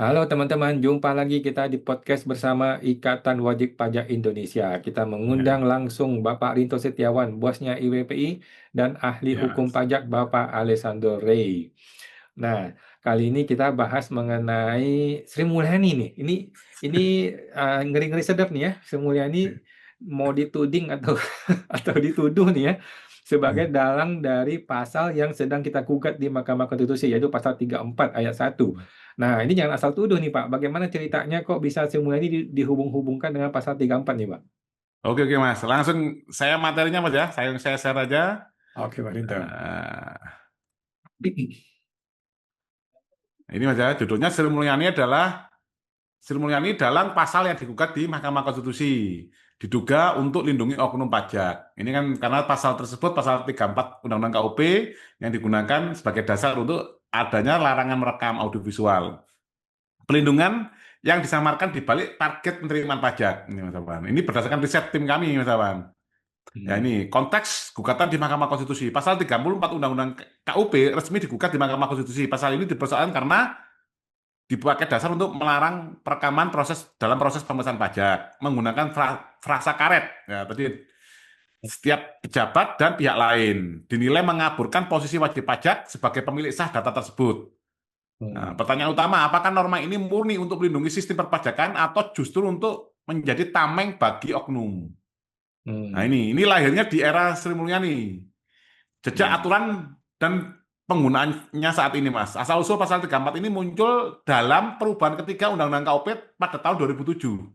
Halo teman-teman, jumpa lagi kita di podcast bersama Ikatan Wajib Pajak Indonesia. Kita mengundang Ya, langsung Bapak Rinto Setiawan, bosnya IWPI, dan ahli ya. hukum pajak Bapak Alessandro Rey. Nah, kali ini kita bahas mengenai Sri Mulyani nih. Ini ngeri-ngeri sedap nih ya. Sri Mulyani mau dituding atau atau dituduh nih ya sebagai dalang dari pasal yang sedang kita gugat di Mahkamah Konstitusi, yaitu pasal 34 ayat 1. Nah, ini jangan asal tuduh nih Pak. Bagaimana ceritanya kok bisa Sri Mulyani dihubung-hubungkan dengan pasal 34 nih Pak? Oke, oke, Mas. Langsung saya materinya, Mas ya. Saya share aja. Oke, Pak Rinto. Ini Mas ya, judulnya Sri Mulyani dalam pasal yang digugat di Mahkamah Konstitusi. Diduga untuk lindungi oknum pajak. Ini kan karena pasal tersebut, pasal 34 Undang-Undang KUP yang digunakan sebagai dasar untuk adanya larangan merekam audiovisual. Pelindungan yang disamarkan di balik target penerimaan pajak. Ini Mas Awan. Ini berdasarkan riset tim kami, Mas Awan. Ya Hmm. ini konteks gugatan di Mahkamah Konstitusi. Pasal 34 Undang-Undang KUP resmi digugat di Mahkamah Konstitusi. Pasal ini dipersoalkan karena dipakai dasar untuk melarang perekaman dalam proses pemeriksaan pajak menggunakan frasa karet. Ya, tadi setiap pejabat dan pihak lain dinilai mengaburkan posisi wajib pajak sebagai pemilik sah data tersebut. Nah, Hmm. pertanyaan utama, apakah norma ini murni untuk melindungi sistem perpajakan atau justru untuk menjadi tameng bagi oknum? Nah, Hmm. ini lahirnya di era Sri Mulyani. Jejak Hmm. aturan dan penggunaannya saat ini, Mas. Asal-usul pasal 34 ini muncul dalam perubahan ketiga Undang-Undang KUP pada tahun 2007.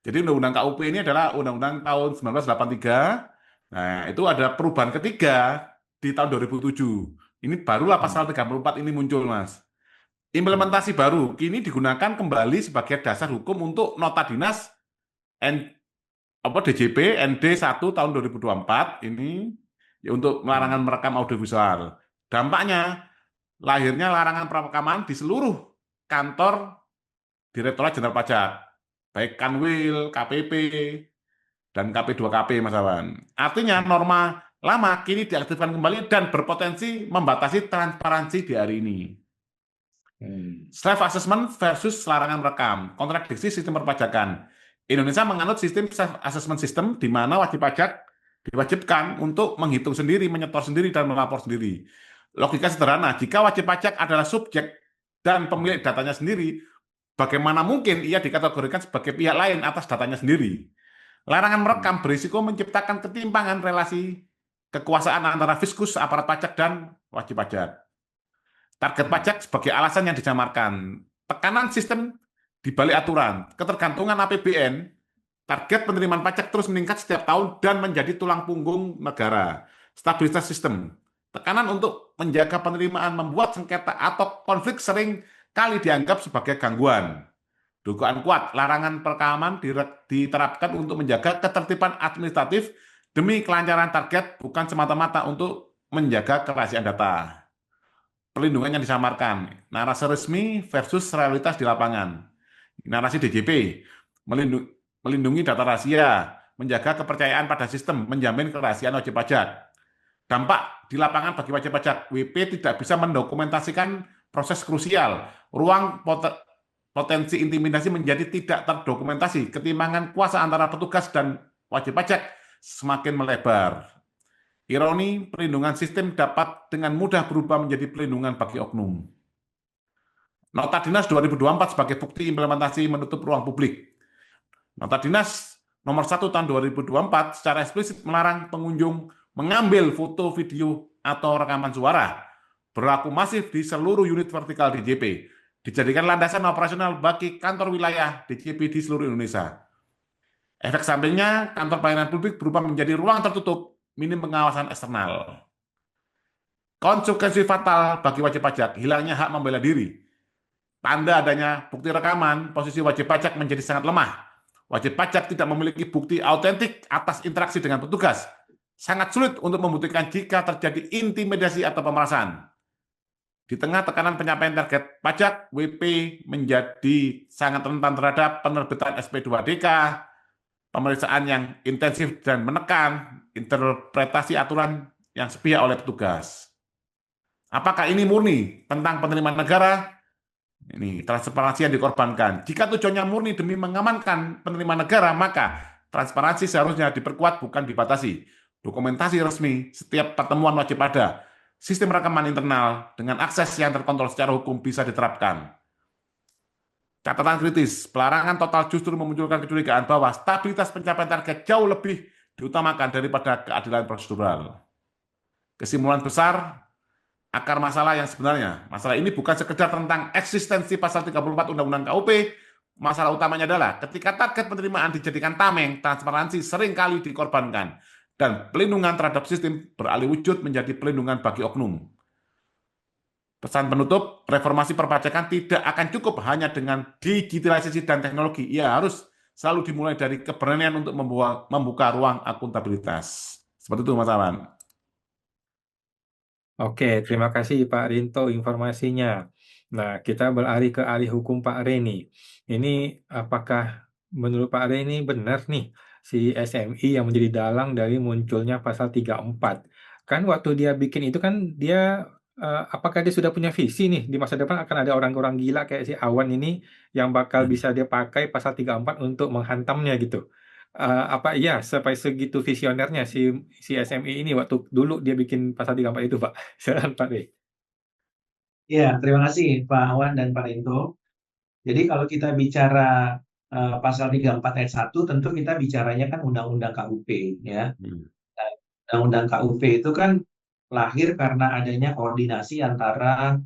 Jadi Undang-Undang KUP ini adalah Undang-Undang tahun 1983. Nah, itu ada perubahan ketiga di tahun 2007. Ini barulah Hmm. pasal 34 ini muncul, Mas. Hmm. Implementasi baru kini digunakan kembali sebagai dasar hukum untuk nota dinas N, DJP ND 1 tahun 2024 ini ya, untuk larangan Hmm. merekam audiovisual. Dampaknya lahirnya larangan perekaman di seluruh kantor Direktorat Jenderal Pajak, baik Kanwil, KPP, dan KP2KP, Mas Awan. Artinya norma lama kini diaktifkan kembali dan berpotensi membatasi transparansi di hari ini. Hmm. Self-assessment versus larangan merekam, kontradiksi sistem perpajakan. Indonesia menganut sistem self-assessment system di mana wajib pajak diwajibkan untuk menghitung sendiri, menyetor sendiri, dan melapor sendiri. Logika sederhana, jika wajib pajak adalah subjek dan pemilik datanya sendiri, bagaimana mungkin ia dikategorikan sebagai pihak lain atas datanya sendiri? Larangan merekam Hmm. berisiko menciptakan ketimpangan relasi kekuasaan antara fiskus, aparat pajak, dan wajib pajak. Target Hmm. pajak sebagai alasan yang disamarkan. Tekanan sistem di balik aturan. Ketergantungan APBN, target penerimaan pajak terus meningkat setiap tahun dan menjadi tulang punggung negara. Stabilitas sistem. Tekanan untuk menjaga penerimaan membuat sengketa atau konflik sering kali dianggap sebagai gangguan. Dugaan kuat, larangan perekaman diterapkan untuk menjaga ketertiban administratif demi kelancaran target, bukan semata-mata untuk menjaga kerahasiaan data. Perlindungan yang disamarkan, narasi resmi versus realitas di lapangan. Narasi DJP, melindungi data rahasia, menjaga kepercayaan pada sistem, menjamin kerahasiaan wajib pajak. Dampak di lapangan bagi wajib pajak, WP tidak bisa mendokumentasikan proses krusial, ruang potensi intimidasi menjadi tidak terdokumentasi, ketimpangan kuasa antara petugas dan wajib pajak semakin melebar. Ironi, perlindungan sistem dapat dengan mudah berubah menjadi perlindungan bagi oknum. Nota Dinas 2024 sebagai bukti implementasi menutup ruang publik. Nota Dinas nomor 1 tahun 2024 secara eksplisit melarang pengunjung mengambil foto, video, atau rekaman suara. Berlaku masif di seluruh unit vertikal DJP. Dijadikan landasan operasional bagi kantor wilayah DJP di seluruh Indonesia. Efek sampingnya, kantor pelayanan publik berubah menjadi ruang tertutup, minim pengawasan eksternal. Konsekuensi fatal bagi wajib pajak, hilangnya hak membela diri. Tanda adanya bukti rekaman, posisi wajib pajak menjadi sangat lemah. Wajib pajak tidak memiliki bukti autentik atas interaksi dengan petugas. Sangat sulit untuk membuktikan jika terjadi intimidasi atau pemerasan. Di tengah tekanan pencapaian target pajak, WP menjadi sangat rentan terhadap penerbitan SP2DK, pemeriksaan yang intensif dan menekan, interpretasi aturan yang sepihak oleh petugas. Apakah ini murni tentang penerimaan negara Ini transparansi yang dikorbankan. Jika tujuannya murni demi mengamankan penerimaan negara, maka transparansi seharusnya diperkuat bukan dibatasi. Dokumentasi resmi setiap pertemuan wajib ada. Sistem rekaman internal dengan akses yang terkontrol secara hukum bisa diterapkan. Catatan kritis, pelarangan total justru memunculkan kecurigaan bahwa stabilitas pencapaian target jauh lebih diutamakan daripada keadilan prosedural. Kesimpulan besar, akar masalah yang sebenarnya. Masalah ini bukan sekedar tentang eksistensi pasal 34 Undang-Undang KUP, masalah utamanya adalah ketika target penerimaan dijadikan tameng, transparansi seringkali dikorbankan, dan pelindungan terhadap sistem beralih wujud menjadi pelindungan bagi oknum. Pesan penutup, reformasi perpajakan tidak akan cukup hanya dengan digitalisasi dan teknologi. Ia harus selalu dimulai dari keberanian untuk membuka ruang akuntabilitas. Seperti itu, Mas Awan. Oke, terima kasih Pak Rinto informasinya. Nah, kita beralih ke ahli hukum Pak Reni. Ini apakah menurut Pak Reni benar nih si SMI yang menjadi dalang dari munculnya pasal 34? Kan waktu dia bikin itu kan dia apakah dia sudah punya visi nih di masa depan akan ada orang-orang gila kayak si Awan ini yang bakal bisa dia pakai pasal 34 untuk menghantamnya gitu. Apa iya sampai segitu visionernya si SMI ini waktu dulu dia bikin pasal 34 itu, Pak? Silakan Pak Rey. Ya, terima kasih Pak Awan dan Pak Rinto. Jadi kalau kita bicara pasal 34 ayat 1, tentu kita bicaranya kan Undang-Undang KUP ya. Nah, Undang-Undang KUP itu kan lahir karena adanya koordinasi antara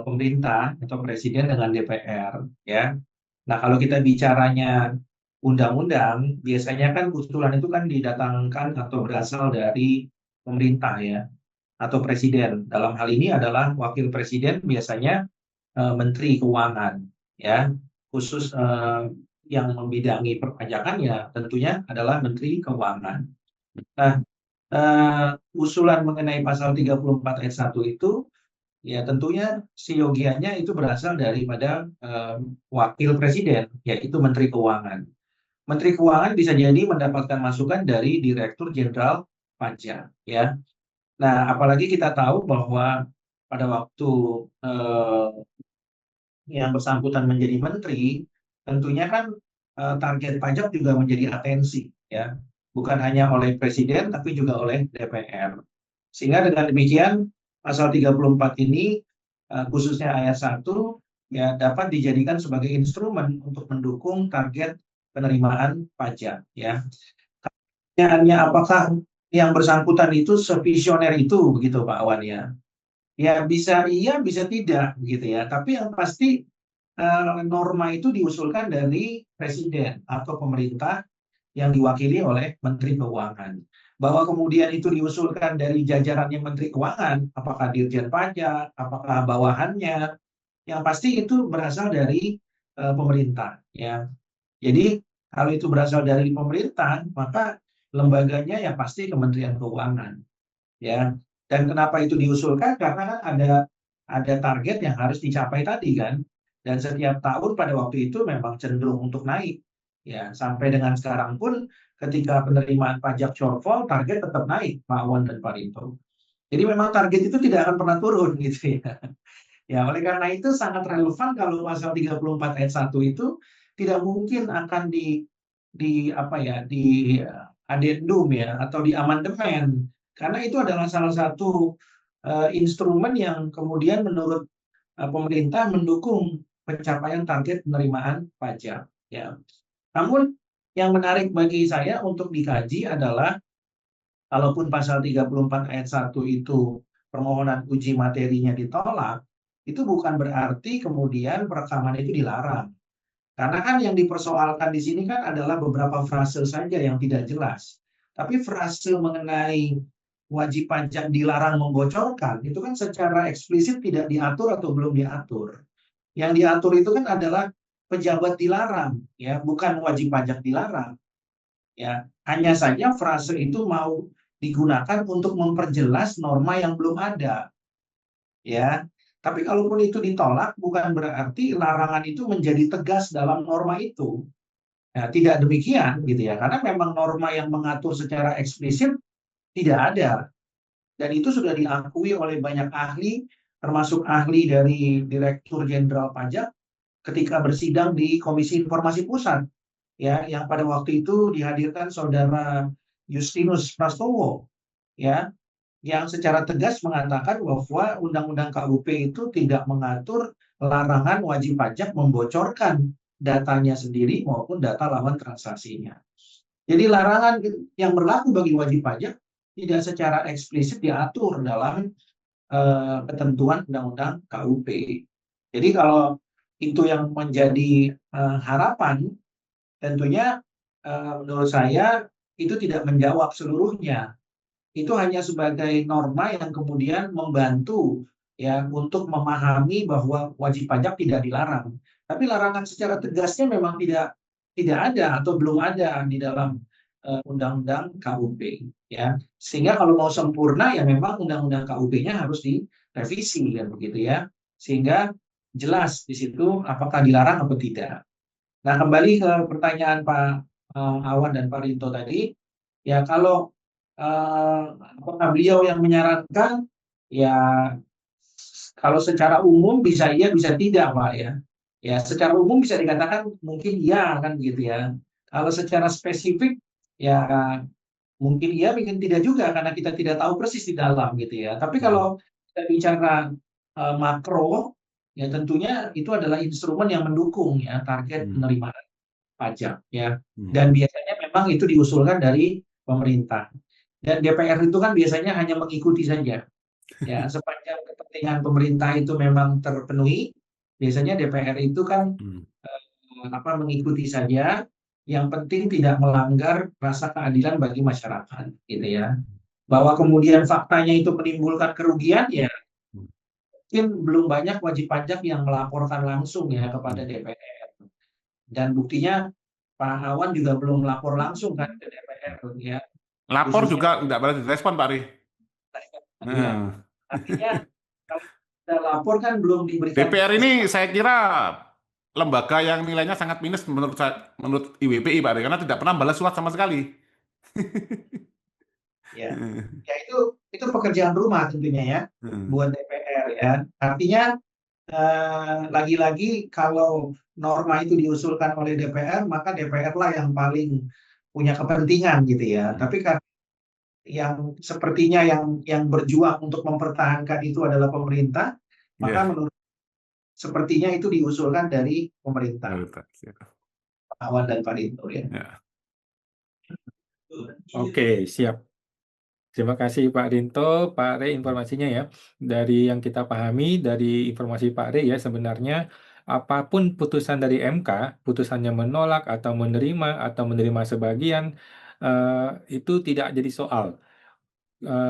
pemerintah atau presiden dengan DPR ya. Nah, kalau kita bicaranya undang-undang, biasanya kan usulan itu kan didatangkan atau berasal dari pemerintah ya, atau presiden. Dalam hal ini adalah wakil presiden biasanya Menteri Keuangan ya, khusus yang membidangi perpajakan ya tentunya adalah Menteri Keuangan. Nah, usulan mengenai pasal 34 ayat 1 itu ya tentunya siogianya itu berasal daripada wakil presiden, yaitu Menteri Keuangan. Menteri Keuangan bisa jadi mendapatkan masukan dari Direktur Jenderal Pajak, ya. Nah, apalagi kita tahu bahwa pada waktu yang bersangkutan menjadi menteri, tentunya kan target pajak juga menjadi atensi, ya. Bukan hanya oleh presiden, tapi juga oleh DPR. Sehingga dengan demikian, pasal 34 ini, khususnya ayat 1, ya dapat dijadikan sebagai instrumen untuk mendukung target penerimaan pajak. Ya. Hanya apakah yang bersangkutan itu sevisioner itu, begitu Pak Awan ya? Ya bisa iya, bisa tidak, gitu ya. Tapi yang pasti norma itu diusulkan dari presiden atau pemerintah yang diwakili oleh Menteri Keuangan. Bahwa kemudian itu diusulkan dari jajarannya Menteri Keuangan, apakah Dirjen Pajak, apakah bawahannya, yang pasti itu berasal dari pemerintah. Ya. Jadi kalau itu berasal dari pemerintah, maka lembaganya ya pasti Kementerian Keuangan. Ya. Dan kenapa itu diusulkan? Karena kan ada target yang harus dicapai tadi kan. Dan setiap tahun pada waktu itu memang cenderung untuk naik. Ya, sampai dengan sekarang pun ketika penerimaan pajak shortfall, target tetap naik, Pak Wan dan Pak Rinto. Jadi memang target itu tidak akan pernah turun gitu ya. Ya, oleh karena itu sangat relevan kalau pasal 34 ayat 1 itu tidak mungkin akan di apa ya, di adendum ya atau di amandemen. Karena itu adalah salah satu instrumen yang kemudian menurut pemerintah mendukung pencapaian target penerimaan pajak ya. Namun yang menarik bagi saya untuk dikaji adalah kalaupun pasal 34 ayat 1 itu permohonan uji materinya ditolak, itu bukan berarti kemudian perekaman itu dilarang. Karena kan yang dipersoalkan di sini kan adalah beberapa frase saja yang tidak jelas. Tapi frase mengenai wajib pajak dilarang membocorkan, itu kan secara eksplisit tidak diatur atau belum diatur. Yang diatur itu kan adalah pejabat dilarang, ya, bukan wajib pajak dilarang. Ya, hanya saja frase itu mau digunakan untuk memperjelas norma yang belum ada. Ya, tapi kalaupun itu ditolak bukan berarti larangan itu menjadi tegas dalam norma itu. Ya, tidak demikian gitu ya, karena memang norma yang mengatur secara eksplisit tidak ada. Dan itu sudah diakui oleh banyak ahli termasuk ahli dari Direktur Jenderal Pajak ketika bersidang di Komisi Informasi Pusat, ya, yang pada waktu itu dihadirkan Saudara Justinus Prastowo, ya, yang secara tegas mengatakan bahwa Undang-Undang KUP itu tidak mengatur larangan wajib pajak membocorkan datanya sendiri maupun data lawan transaksinya. Jadi larangan yang berlaku bagi wajib pajak tidak secara eksplisit diatur dalam ketentuan Undang-Undang KUP. Jadi kalau itu yang menjadi harapan, tentunya menurut saya itu tidak menjawab seluruhnya. Itu hanya sebagai norma yang kemudian membantu ya untuk memahami bahwa wajib pajak tidak dilarang. Tapi larangan secara tegasnya memang tidak ada atau belum ada di dalam Undang-Undang KUP, ya. Sehingga kalau mau sempurna ya memang Undang-Undang KUP-nya harus direvisi kan begitu ya. Sehingga jelas di situ apakah dilarang atau tidak. Nah, kembali ke pertanyaan Pak Awan dan Pak Rinto tadi, ya kalau apakah beliau yang menyarankan, ya kalau secara umum bisa iya bisa tidak Pak ya. Ya secara umum bisa dikatakan mungkin iya kan gitu ya. Kalau secara spesifik ya mungkin iya mungkin tidak juga karena kita tidak tahu persis di dalam gitu ya. Tapi kalau kita bicara makro ya tentunya itu adalah instrumen yang mendukung ya target penerimaan pajak ya. Dan biasanya memang itu diusulkan dari pemerintah. Dan DPR itu kan biasanya hanya mengikuti saja. Ya, sepanjang kepentingan pemerintah itu memang terpenuhi, biasanya DPR itu kan mengikuti saja. Yang penting tidak melanggar rasa keadilan bagi masyarakat, gitu ya. Bahwa kemudian faktanya itu menimbulkan kerugian, ya mungkin belum banyak wajib pajak yang melaporkan langsung ya kepada DPR. Dan buktinya Pak Awan juga belum melapor langsung kan ke DPR, ya. Lapor Khususnya, juga nggak berarti direspon, Pak Ri. ya. Artinya kalau kita lapor kan belum diberikan. DPR ini saya kira lembaga yang nilainya sangat minus menurut IWPI, Pak Ri, karena tidak pernah balas surat sama sekali. Ya, ya itu pekerjaan rumah tentunya ya buat DPR ya. Artinya lagi-lagi kalau norma itu diusulkan oleh DPR, maka DPR lah yang paling punya kepentingan gitu ya. Tapi kan yang sepertinya yang berjuang untuk mempertahankan itu adalah pemerintah, maka menurut sepertinya itu diusulkan dari pemerintah. Pak Awan dan Pak Rinto ya. Oke, siap. Terima kasih Pak Rinto, Pak Rey informasinya ya. Dari yang kita pahami dari informasi Pak Rey ya sebenarnya apapun putusan dari MK, putusannya menolak atau menerima sebagian itu tidak jadi soal.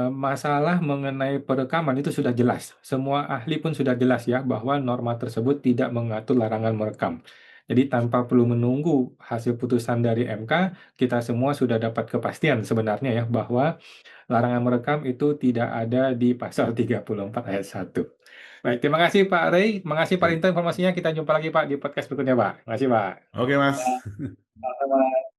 Masalah mengenai perekaman itu sudah jelas. Semua ahli pun sudah jelas ya bahwa norma tersebut tidak mengatur larangan merekam. Jadi tanpa perlu menunggu hasil putusan dari MK, kita semua sudah dapat kepastian sebenarnya ya bahwa larangan merekam itu tidak ada di pasal 34 ayat 1. Baik, terima kasih Pak Rey, terima kasih Pak Rinto informasinya. Kita jumpa lagi Pak di podcast berikutnya Pak. Terima kasih Pak. Oke, Mas. Sama-sama.